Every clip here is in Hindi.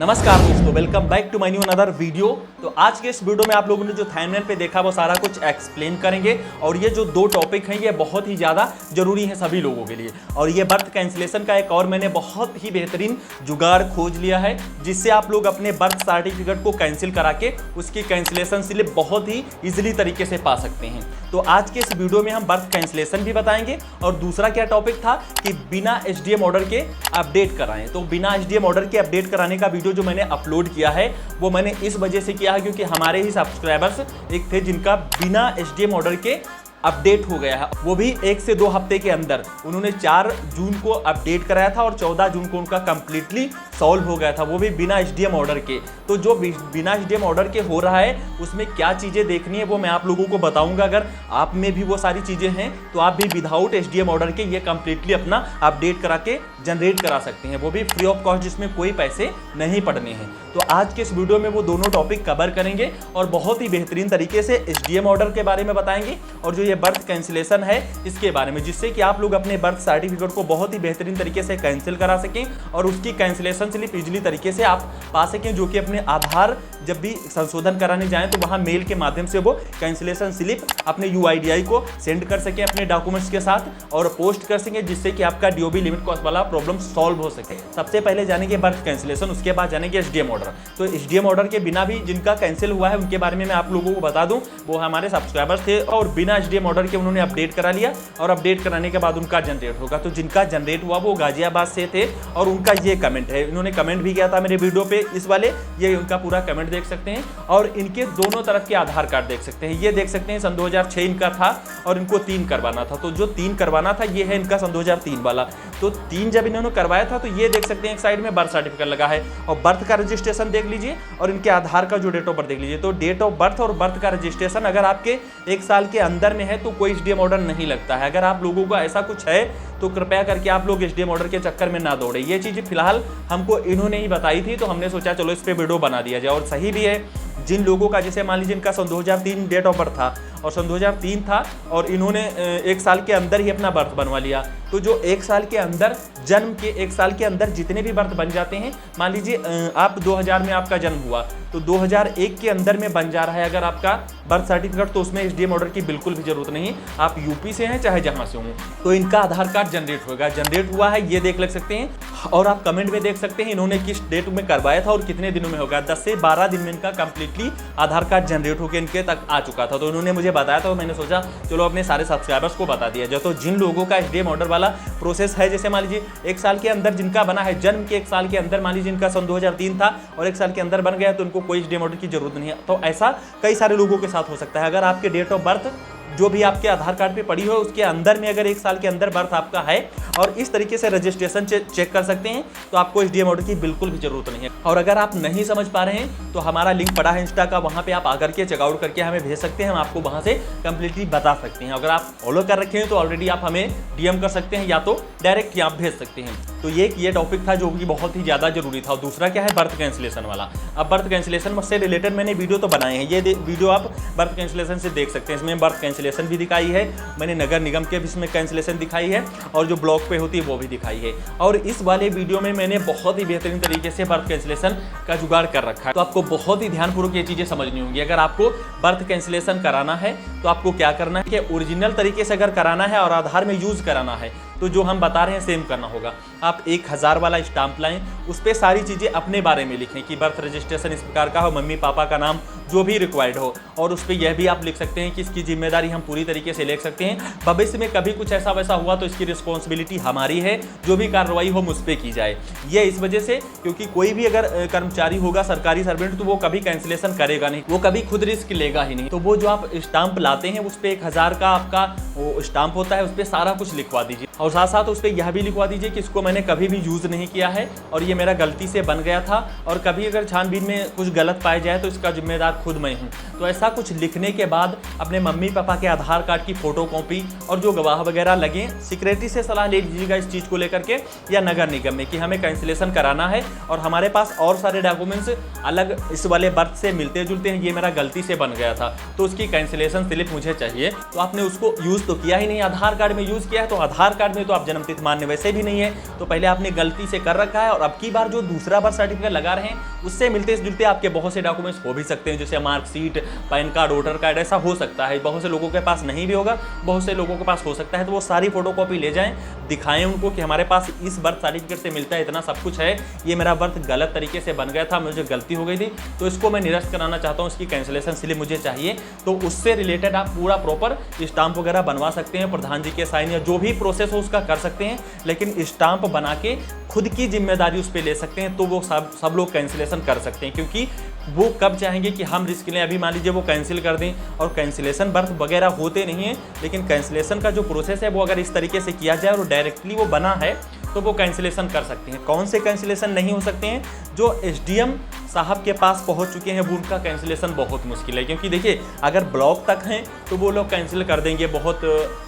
नमस्कार दोस्तों, welcome back to my new another video. तो आज के इस वीडियो में आप लोगों ने जो थंबनेल पे देखा वो सारा कुछ एक्सप्लेन करेंगे और ये जो दो टॉपिक हैं ये बहुत ही ज़्यादा जरूरी हैं सभी लोगों के लिए। और ये बर्थ कैंसिलेशन का एक और मैंने बहुत ही बेहतरीन जुगाड़ खोज लिया है जिससे आप लोग अपने बर्थ सर्टिफिकेट को कैंसिल करा के उसकी कैंसिलेशन स्लिप बहुत ही ईजिली तरीके से पा सकते हैं। तो आज के इस वीडियो में हम बर्थ कैंसिलेशन भी बताएंगे और दूसरा क्या टॉपिक था कि बिना एसडीएम ऑर्डर के अपडेट कराएं। तो बिना एसडीएम ऑर्डर के अपडेट कराने का वीडियो जो मैंने अपलोड किया है वो मैंने इस वजह से किया है क्योंकि हमारे ही सब्सक्राइबर्स एक थे जिनका बिना एसडीएम ऑर्डर के अपडेट हो गया है, वो भी 1 से 2 हफ्ते के अंदर। उन्होंने 4 जून को अपडेट कराया था और 14 जून को उनका कंप्लीटली सॉल्व हो गया था, वो भी बिना एसडीएम ऑर्डर के। तो जो बिना एसडीएम ऑर्डर के हो रहा है उसमें क्या चीज़ें देखनी है वो मैं आप लोगों को बताऊंगा। अगर आप में भी वो सारी चीज़ें हैं तो आप भी विदाउट एसडीएम ऑर्डर के ये कंप्लीटली अपना अपडेट करा के जनरेट करा सकते हैं, वो भी फ्री ऑफ कॉस्ट, जिसमें कोई पैसे नहीं पड़ने हैं। तो आज के इस वीडियो में वो दोनों टॉपिक कवर करेंगे और बहुत ही बेहतरीन तरीके से एसडीएम ऑर्डर के बारे में बताएंगे और जो ये बर्थ कैंसिलेशन है इसके बारे में, जिससे कि आप लोग अपने बर्थ सर्टिफिकेट को बहुत ही बेहतरीन तरीके से कैंसिल करा सकें और उसकी कैंसिलेशन स्लिप इजीली तरीके से आप पा सकें, जो कि अपने आधार जब भी संशोधन कराने जाएं तो वहां मेल के माध्यम से वो कैंसिलेशन स्लिप अपने यूआईडीआई को सेंड कर सकें अपने डॉक्यूमेंट्स के साथ और पोस्ट कर सकें, जिससे कि आपका डीओबी लिमिट कॉस्ट वाला प्रॉब्लम सॉल्व हो सके। सबसे पहले जानेंगे बर्थ कैंसिलेशन, उसके बाद जानेंगे एसडीएम ऑर्डर। तो एसडीएम ऑर्डर के बिना भी जिनका कैंसिल हुआ है उनके बारे में मैं आप लोगों को बता दूं, वो हमारे सब्सक्राइबर्स थे और बिना एसडीएम ऑर्डर के उन्होंने अपडेट करा लिया और अपडेट कराने के बाद उनका जनरेट होगा। तो जिनका जनरेट हुआ वो गाजियाबाद से थे और उनका ये कमेंट है, इन्होंने कमेंट भी किया था मेरे वीडियो पे इस वाले, ये उनका पूरा कमेंट देख सकते हैं और इनके दोनों तरफ के आधार कार्ड देख सकते हैं। ये देख सकते हैं सन 2006 इनका था और इनको 3 करवाना था, तो जो 3 करवाना था ये है इनका सन 2003 वाला। तो 3 जब इन्होंने करवाया था तो ये देख सकते हैं एक साइड में बर्थ सर्टिफिकेट लगा है और बर्थ का रजिस्ट्रेशन देख लीजिए और इनके आधार का जो डेट ऑफ बर्थ देख लीजिए। तो डेट ऑफ बर्थ और बर्थ का रजिस्ट्रेशन अगर आपके 1 साल के अंदर में है तो कोई एसडीएम ऑर्डर नहीं लगता है। अगर आप लोगों को ऐसा कुछ है तो कृपया करके आप लोग एसडीएम ऑर्डर के चक्कर में ना दौड़े। ये चीज़ फिलहाल हमको इन्होंने ही बताई थी तो हमने सोचा चलो इस पे वीडियो बना दिया जाए। और सही भी है, जिन लोगों का जैसे मान लीजिए इनका सन 2003 डेट ऑफ बर्थ था और सन 2003 था और इन्होंने 1 साल के अंदर ही अपना बर्थ बनवा लिया, तो जो 1 साल के अंदर जन्म के 1 साल के अंदर जितने भी बर्थ बन जाते हैं, मान लीजिए आप 2000 में आपका जन्म हुआ तो 2001 के अंदर में बन जा रहा है अगर आपका बर्थ सर्टिफिकेट, तो उसमें एसडीएम ऑर्डर की बिल्कुल भी जरूरत नहीं। आप यूपी से हैं चाहे जहां से हों तो इनका आधार कार्ड जनरेट होगा। जनरेट हुआ है ये देख सकते हैं और आप कमेंट में देख सकते हैं इन्होंने किस डेट में करवाया था और कितने दिनों में होगा। 10 से 12 दिन में इनका कंप्लीटली आधार कार्ड जनरेट होकर इनके तक आ चुका था। तो इन्होंने मुझे बताया था, मैंने सोचा चलो अपने सारे सब्सक्राइबर्स को बता दिया जाए। तो जिन लोगों का एसडीएम ऑर्डर वाला प्रोसेस है, जैसे मान लीजिए 1 साल के अंदर जिनका बना है, जन्म के 1 साल के अंदर, मान लीजिए इनका सन 2003 था और 1 साल के अंदर बन गया तो उनको कोई एसडीएम ऑर्डर की जरूरत नहीं है। तो ऐसा कई सारे लोगों के साथ हो सकता है। अगर आपके डेट ऑफ बर्थ जो भी आपके आधार कार्ड पे पड़ी हो उसके अंदर में अगर 1 साल के अंदर बर्थ आपका है और इस तरीके से रजिस्ट्रेशन चेक कर सकते हैं तो आपको एसडीएम ऑर्डर की बिल्कुल भी जरूरत नहीं है। और अगर आप नहीं समझ पा रहे हैं तो हमारा लिंक पड़ा है इंस्टा का, वहां पे आप आकर के चेकआउट करके हमें भेज सकते हैं, हम आपको वहां से कंप्लीटली बता सकते हैं। अगर आप फॉलो कर रखे हैं तो ऑलरेडी आप हमें डीएम कर सकते हैं या तो डायरेक्ट आप भेज सकते हैं। तो ये टॉपिक था जो कि बहुत ही ज़्यादा जरूरी था। और दूसरा क्या है, बर्थ कैंसिलेशन वाला। अब बर्थ कैंसिलेशन से रिलेटेड मैंने वीडियो तो बनाए हैं, ये वीडियो आप बर्थ कैंसिलेशन से देख सकते हैं। इसमें बर्थ कैंसिलेशन भी दिखाई है, मैंने नगर निगम के भी इसमें कैंसिलेशन दिखाई है और जो ब्लॉक पे होती है वो भी दिखाई है। और इस वाले वीडियो में मैंने बहुत ही बेहतरीन तरीके से बर्थ कैंसिलेशन का जुगाड़ कर रखा है। तो आपको बहुत ही ध्यानपूर्वक ये चीज़ें समझनी होंगी। अगर आपको बर्थ कैंसिलेशन कराना है तो आपको क्या करना है कि ओरिजिनल तरीके से अगर कराना है और आधार में यूज़ कराना है तो जो हम बता रहे हैं सेम करना होगा। आप 1000 वाला स्टाम्प लाएं, उस पर सारी चीज़ें अपने बारे में लिखें कि बर्थ रजिस्ट्रेशन इस प्रकार का हो, मम्मी पापा का नाम जो भी रिक्वायर्ड हो, और उस पर यह भी आप लिख सकते हैं कि इसकी जिम्मेदारी हम पूरी तरीके से ले सकते हैं। भविष्य में कभी कुछ ऐसा वैसा हुआ तो इसकी रिस्पॉन्सिबिलिटी हमारी है, जो भी कार्रवाई हो मुझ पर की जाए। ये इस वजह से क्योंकि कोई भी अगर कर्मचारी होगा, सरकारी सर्वेंट, तो वो कभी कैंसिलेशन करेगा नहीं, वो कभी खुद रिस्क लेगा ही नहीं। तो वो जो आप स्टाम्प लाते हैं उस पर 1000 का आपका वो स्टाम्प होता है, उस पर सारा कुछ लिखवा दीजिए और साथ साथ उस पर यह भी लिखवा दीजिए कि इसको मैंने कभी भी यूज़ नहीं किया है और ये मेरा गलती से बन गया था और कभी अगर छानबीन में कुछ गलत पाया जाए तो इसका जिम्मेदार खुद मैं हूँ। तो ऐसा कुछ लिखने के बाद अपने मम्मी पापा के आधार कार्ड की फोटोकॉपी और जो गवाह वगैरह लगे, सिक्योरिटी से सलाह ले लीजिएगा इस चीज़ को लेकर के या नगर निगम में कि हमें कैंसिलेशन कराना है और हमारे पास और सारे डॉक्यूमेंट्स अलग इस वाले बर्थ से मिलते जुलते हैं, ये मेरा गलती से बन गया था तो उसकी कैंसिलेशन स्लिप मुझे चाहिए। तो आपने उसको यूज़ तो किया ही नहीं, आधार कार्ड में यूज़ किया है तो आधार कार्ड कार्ड में तो आप जन्मतिथि मान्य वैसे भी नहीं है, तो पहले आपने गलती से कर रखा है और अब की बार जो दूसरा बर्थ सर्टिफिकेट लगा रहे हैं उससे मिलते जुलते आपके बहुत से डॉक्यूमेंट्स हो भी सकते हैं, जैसे marksheet, pan card, voter card, ऐसा हो सकता है। बहुत से लोगों के पास नहीं भी होगा, बहुत से लोगों के पास हो सकता है, तो वो सारी फोटोकॉपी ले जाएं, दिखाएं उनको कि हमारे पास इस बर्थ सर्टिफिकेट से मिलता है, इतना सब कुछ है, ये मेरा बर्थ गलत तरीके से बन गया था, मुझे गलती हो गई थी, तो इसको मैं निरस्त कराना चाहता हूँ, इसकी कैंसिलेशन स्लिप मुझे चाहिए। तो उससे रिलेटेड आप पूरा प्रॉपर स्टाम्प वगैरह बनवा सकते हैं, प्रधान जी के साइन या जो भी प्रोसेस हो उसका कर सकते हैं, लेकिन स्टाम्प बना के खुद की जिम्मेदारी उस पर ले सकते हैं, तो वो सब लोग कैंसिलेशन कर सकते हैं। क्योंकि वो कब चाहेंगे कि हम रिस्क लें, अभी मान लीजिए वो कैंसिल कर दें और कैंसिलेशन बर्थ वगैरह होते नहीं हैं, लेकिन कैंसिलेशन का जो प्रोसेस है वो अगर इस तरीके से किया जाए और डायरेक्टली वो बना है तो वो कैंसिलेशन कर सकते हैं। कौन से कैंसिलेशन नहीं हो सकते हैं? जो एसडीएम साहब के पास पहुंच चुके हैं वो उनका कैंसिलेशन बहुत मुश्किल है, क्योंकि देखिए अगर ब्लॉक तक हैं तो वो लोग कैंसिल कर देंगे, बहुत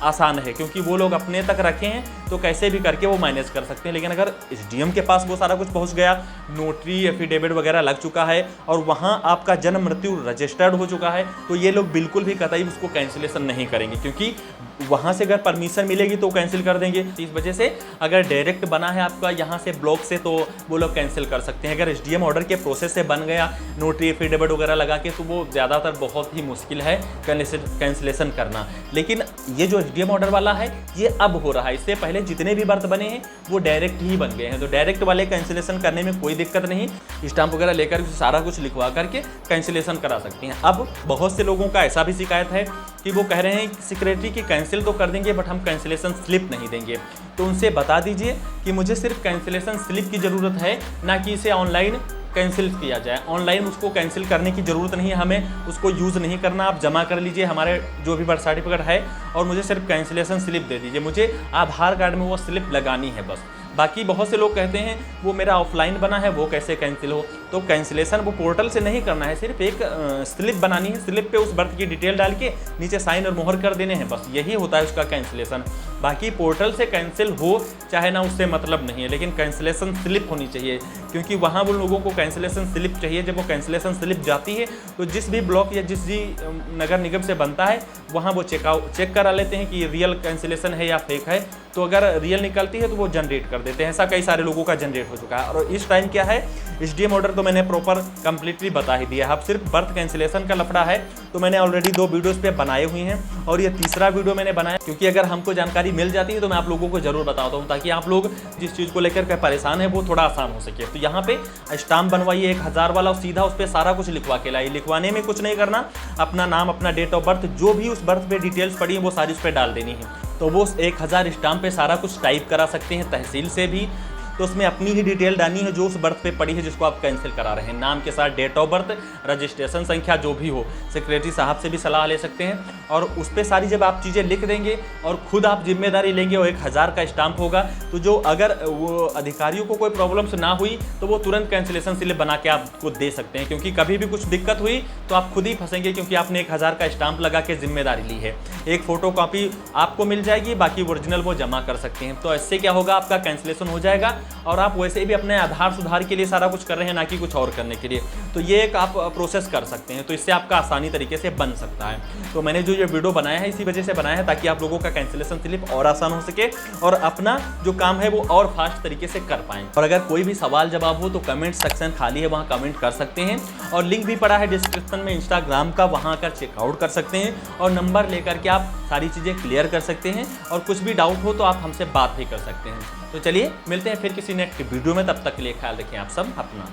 आसान है, क्योंकि वो लोग अपने तक रखे हैं तो कैसे भी करके वो मैनेज कर सकते हैं। लेकिन अगर एसडीएम के पास वो सारा कुछ पहुंच गया, नोटरी एफिडेविट वगैरह लग चुका है और वहाँ आपका जन्म मृत्यु रजिस्टर्ड हो चुका है, तो ये लोग बिल्कुल भी कतई उसको कैंसिलेशन नहीं करेंगे, क्योंकि वहाँ से अगर परमिशन मिलेगी तो कैंसिल कर देंगे। इस वजह से अगर डायरेक्ट बना है आपका यहाँ से ब्लॉक से तो वो लोग कैंसिल कर सकते हैं। अगर एसडीएम ऑर्डर के प्रोसेस से बन गया नोटरी एफिडेविट वगैरह लगा के, तो वो ज़्यादातर बहुत ही मुश्किल है कैंसिलेशन करना। लेकिन ये जो एसडीएम ऑर्डर वाला है ये अब हो रहा है, इससे पहले जितने भी बर्थ बने हैं वो डायरेक्ट ही बन गए हैं, तो डायरेक्ट वाले कैंसिलेशन करने में कोई दिक्कत नहीं, स्टाम्प वगैरह लेकर सारा कुछ लिखवा करके कैंसिलेशन करा सकते हैं। अब बहुत से लोगों का ऐसा भी शिकायत है कि वो कह रहे हैं सेक्रेटरी की कैंसिल तो कर देंगे बट हम कैंसिलेशन स्लिप नहीं देंगे, तो उनसे बता दीजिए कि मुझे सिर्फ कैंसिलेशन स्लिप की ज़रूरत है, ना कि इसे ऑनलाइन कैंसिल किया जाए। ऑनलाइन उसको कैंसिल करने की ज़रूरत नहीं है, हमें उसको यूज़ नहीं करना। आप जमा कर लीजिए हमारे जो भी बर्थ सर्टिफिकेट है और मुझे सिर्फ कैंसिलेशन स्लिप दे दीजिए, मुझे आधार कार्ड में वो स्लिप लगानी है बस। बाकी बहुत से लोग कहते हैं वो मेरा ऑफलाइन बना है वो कैसे कैंसिल हो, तो कैंसिलेशन वो पोर्टल से नहीं करना है, सिर्फ एक स्लिप बनानी है, स्लिप पे उस बर्थ की डिटेल डाल के नीचे साइन और मोहर कर देने हैं, बस यही होता है उसका कैंसिलेशन। बाकी पोर्टल से कैंसिल हो चाहे ना उससे मतलब नहीं है, लेकिन कैंसिलेशन स्लिप होनी चाहिए, क्योंकि वहाँ वो लोगों को कैंसिलेशन स्लिप चाहिए। जब वो कैंसिलेशन स्लिप जाती है तो जिस भी ब्लॉक या जिस भी नगर निगम से बनता है वहाँ वो चेक करा लेते हैं कि रियल कैंसिलेशन है या फेक है, तो अगर रियल निकलती है तो वो जनरेट कर देते हैं। ऐसा कई सारे लोगों का जनरेट हो चुका है। और इस टाइम क्या है, एसडीएम ऑर्डर तो मैंने प्रॉपर कंप्लीटली बता ही दिया है। अब सिर्फ बर्थ कैंसिलेशन का लफड़ा है, तो मैंने ऑलरेडी 2 वीडियोस पे बनाए हुए हैं और ये तीसरा वीडियो मैंने बनाया, क्योंकि अगर हमको जानकारी मिल जाती है तो मैं आप लोगों को जरूर बताता हूँ, ताकि आप लोग जिस चीज़ को लेकर के परेशान है वो थोड़ा आसान हो सके। तो यहाँ पे स्टाम्प बनवाइए 1000 वाला और सीधा उस पर सारा कुछ लिखवा के लाइए। लिखवाने में कुछ नहीं करना, अपना नाम, अपना डेट ऑफ बर्थ, जो भी उस बर्थ पे डिटेल्स पड़ी है वो सारी उस पर डाल देनी है। तो वो 1000 स्टाम्प पे सारा कुछ टाइप करा सकते हैं तहसील से भी, तो उसमें अपनी ही डिटेल डालनी है जो उस बर्थ पे पड़ी है जिसको आप कैंसिल करा रहे हैं, नाम के साथ डेट ऑफ बर्थ, रजिस्ट्रेशन संख्या जो भी हो। सेक्रेटरी साहब से भी सलाह ले सकते हैं और उस पर सारी जब आप चीज़ें लिख देंगे और खुद आप जिम्मेदारी लेंगे और 1000 का स्टाम्प होगा, तो जो अगर वो अधिकारियों को कोई प्रॉब्लम्स ना हुई तो वो तुरंत कैंसिलेशन स्लिप बना के आपको दे सकते हैं, क्योंकि कभी भी कुछ दिक्कत हुई तो आप खुद ही फंसेंगे, क्योंकि आपने 1000 का स्टाम्प लगा के जिम्मेदारी ली है। एक फ़ोटो कॉपी आपको मिल जाएगी, बाकी ओरिजिनल वो जमा कर सकते हैं। तो इससे क्या होगा, आपका कैंसिलेशन हो जाएगा और आप वैसे भी अपने आधार सुधार के लिए सारा कुछ कर रहे हैं, ना कि कुछ और करने के लिए। तो ये एक आप प्रोसेस कर सकते हैं, तो इससे आपका आसानी तरीके से बन सकता है। तो मैंने जो ये वीडियो बनाया है इसी वजह से बनाया है, ताकि आप लोगों का कैंसिलेशन स्लिप और आसान हो सके और अपना जो काम है वो और फास्ट तरीके से कर पाएँ। और अगर कोई भी सवाल जवाब हो तो कमेंट सेक्शन खाली है, वहाँ कमेंट कर सकते हैं और लिंक भी पड़ा है डिस्क्रिप्शन में इंस्टाग्राम का, वहाँ आकर चेकआउट कर सकते हैं और नंबर लेकर के आप सारी चीज़ें क्लियर कर सकते हैं और कुछ भी डाउट हो तो आप हमसे बात भी कर सकते हैं। तो चलिए मिलते हैं फिर किसी नेक्स्ट वीडियो में, तब तक के लिए ख्याल रखें आप सब अपना।